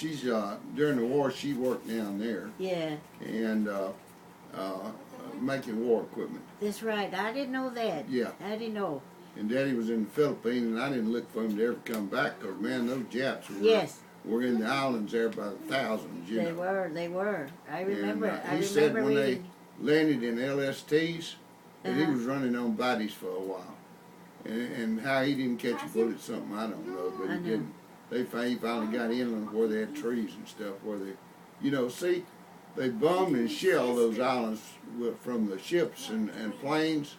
she's during the war she worked down there. Yeah. And making war equipment. That's right. I didn't know that. Yeah. I didn't know. And Daddy was in the Philippines, and I didn't look for him to ever come back, because, man, those Japs were in the islands there by the thousands, you know. They were. I remember. And, he said when they landed in LSTs, that he was running on bodies for a while. And how he didn't catch a bullet, something I don't know, but he didn't. He finally got inland where they had trees and stuff, where they, you know, see, they bombed and shelled those islands from the ships and planes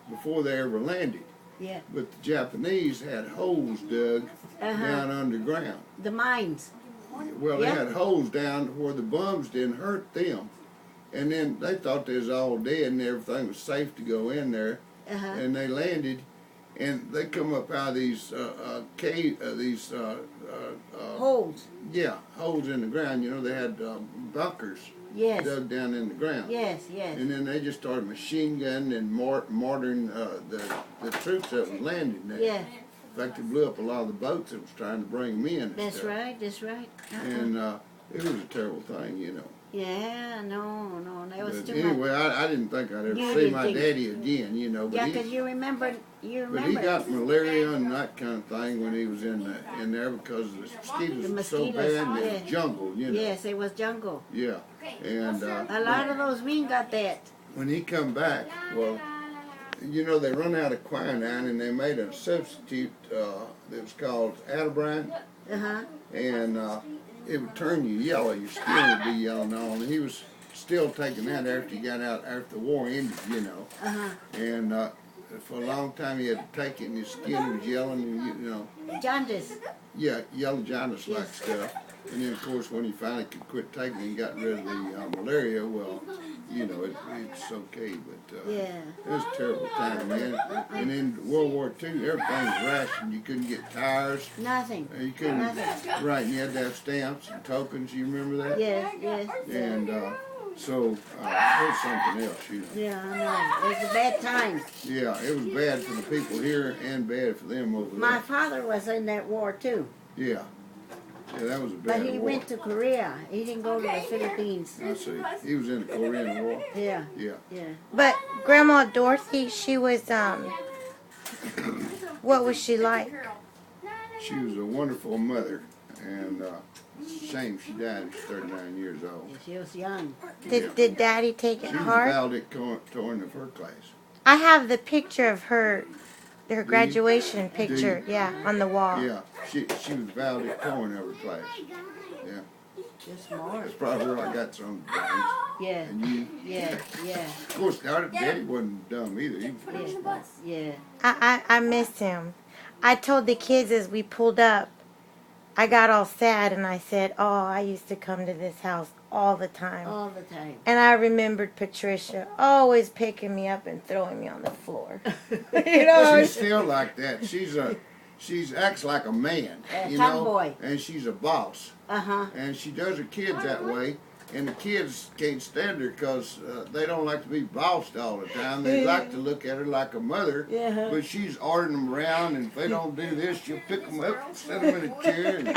before they ever landed. Yeah. But the Japanese had holes dug down underground. The mines. Well, they had holes down where the bombs didn't hurt them. And then they thought they was all dead and everything was safe to go in there. And they landed, and they come up out of these holes. Yeah, holes in the ground. You know, they had bunkers dug down in the ground. Yes, yes. And then they just started machine gunning and mortaring the troops that was landing there. Yeah. In fact, they blew up a lot of the boats that was trying to bring them in. And That's stuff. right, that's right. And it was a terrible thing, you know. Yeah, no, that was too anyway, much. I didn't think I'd ever see my daddy again, you know. But yeah, because you remember. But he got malaria and that kind of thing when he was in there because the mosquitoes were so bad and it was jungle, you know. Yes, it was jungle. Yeah. And a lot of those men got that. When he come back, well, you know, they run out of quinine and they made a substitute that was called Atabrine. And it would turn you yellow, your skin would be yellow and all. And he was still taking that after he got out, after the war ended, you know. And for a long time he had to take it and his skin was yellow and, you know. Jaundice. Yeah, yellow jaundice-like stuff. And then, of course, when he finally could quit taking it and got rid of the malaria, well, you know, it's okay. But it was a terrible time, man. And in World War II, everything was rationed. You couldn't get tires. Nothing. You couldn't. Right, and you had to have stamps and tokens. You remember that? Yes, yes. And so it was something else, you know. Yeah, I know. It was a bad time. Yeah, it was bad for the people here and bad for them over there. My father was in that war, too. Yeah. Yeah, that was a bad war. But he went to Korea. He didn't go to the Philippines. I see. He was in the Korean War. Yeah. Yeah. Yeah. But Grandma Dorothy, she was, what was she like? She was a wonderful mother, and it's a shame she died at 39 years old. She was young. Did Daddy take it hard? She was valedictorian of her class. I have the picture of her graduation picture, on the wall. Yeah, she was valedictorian of her class. Yeah. Just smart. That's probably where I got some things. Yeah. And you? Yeah. Of course, Daddy wasn't dumb either. He was pretty smart. Yeah. I miss him. I told the kids as we pulled up, I got all sad and I said, oh, I used to come to this house all the time. All the time. And I remembered Patricia always picking me up and throwing me on the floor. You know, she's still like that. She's acts like a man, you tomboy. know, and she's a boss. And she does her kids that way, and the kids can't stand her because they don't like to be bossed all the time. They like to look at her like a mother, but she's ordering them around, and if they don't do this, she'll pick them up, set them in a chair, and,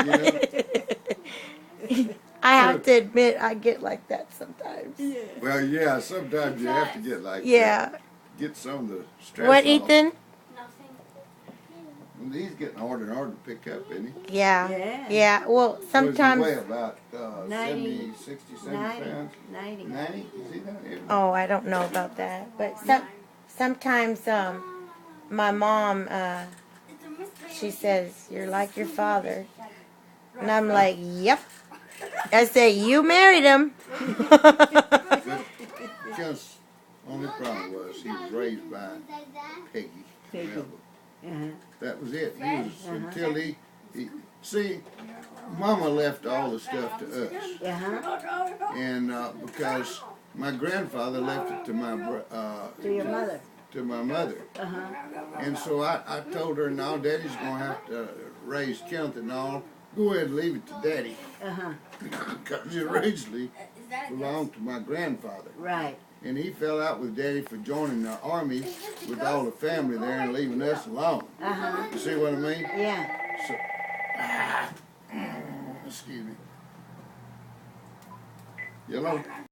you know. I have to admit, I get like that sometimes. Yeah. Well, yeah, sometimes you have to get like that. Get some of the stress What, off. Ethan? Well, he's getting harder and harder to pick up, isn't he? Yeah. Well, sometimes. What does he weigh, about 90, 70, 60, 70 pounds? 90. 90? Is he that? Oh, I don't know about that. But sometimes my mom, she says, you're like your father. And I'm like, yep. I say, you married him. Because only problem was he was raised by Peggy. That was it. He was until he see, Mama left all the stuff to us. And because my grandfather left it to my to your mother. To my mother. And so I told her, no, Daddy's gonna have to raise Kenneth and all. Go ahead and leave it to Daddy. Because it originally belonged to my grandfather. Right. And he fell out with Daddy for joining the army with all the family there and leaving us alone. You see what I mean? Yeah. So, excuse me. You know.